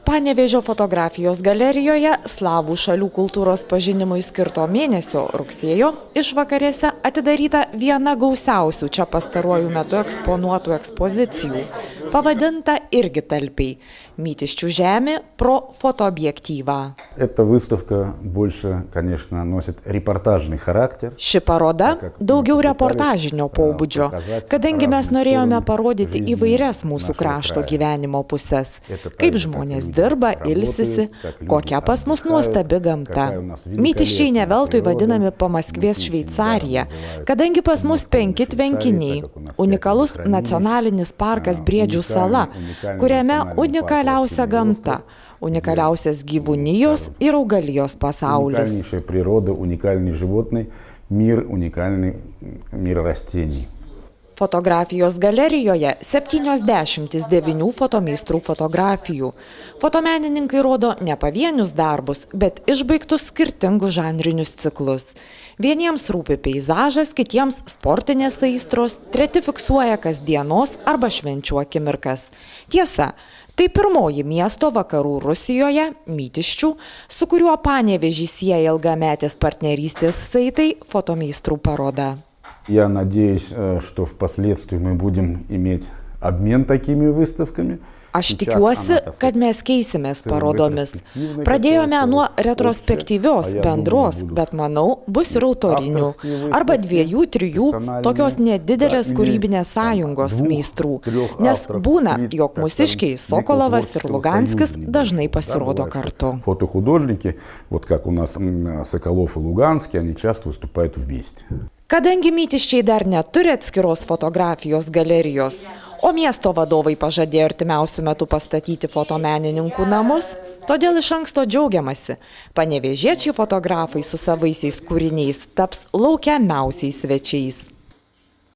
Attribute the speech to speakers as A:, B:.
A: Panevėžio fotografijos galerijoje slavų šalių kultūros pažinimui skirto mėnesio rugsėjo išvakarėse atidaryta viena gausiausių čia pastaruoju metu eksponuotų ekspozicijų, pavadinta irgi talpiai «Mytiščių žemė pro fotoobjektyvą».
B: Эта выставка больше, конечно, носит репортажный характер.
A: Ši paroda daugiau reportažinio pobūdžio, kadangi mes norėjome parodyti įvairias mūsų krašto gyvenimo pusės, kaip žmonės dirba, ilsisi, kokia pas mus nuostabi gamta. Mytiščiai ne veltui vadinami Pamaskvės Šveicarija, kadangi pas mus 5 tvenkiniai, unikalus nacionalinis parkas Briedžių sala, kuriame unikaliausia gamta, unikaliausias gyvūnijos ir augalijos pasaulis.
B: Уникальнейшая природа, уникальный животный мир, уникальный мир растений.
A: Fotografijos galerijoje 79 fotomeistrų fotografijų. Fotomenininkai rodo ne pavienius darbus, bet išbaigtus skirtingus žanrinius ciklus. Vieniems rūpi peizažas, kitiems sportinės aistros, treti fiksuoja kasdienos arba švenčių akimirkas. Tiesa, tai pirmoji miesto vakarų Rusijoje, Mytiščių, su kuriuo Panevėžį sieja ilgametės partnerystės saitai fotomeistrų paroda.
B: Я надеюсь, что впоследствии мы будем иметь обмен такими выставками.
A: Aš tikiuosi, kad mes keisimės parodomis. Pradėjome nuo retrospektyvios, bendros, bet manau, bus ir autorinių. Arba 2-3 tokios nedidelės kūrybinės sąjungos meistrų. Nes būna, jog mūsiškiai Sokolovas ir Luganskis dažnai pasirodo kartu.
B: Фотохудожники, вот как у нас Соколов и Луганский, они часто выступают вместе.
A: Kadangi Mytiščiai dar neturi atskiros fotografijos galerijos, o miesto vadovai pažadėjo artimiausiu metu pastatyti fotomenininkų namus, todėl iš anksto džiaugiamasi. Panevėžiečiai fotografai su savaisiais kūriniais taps laukiamiausiais svečiais.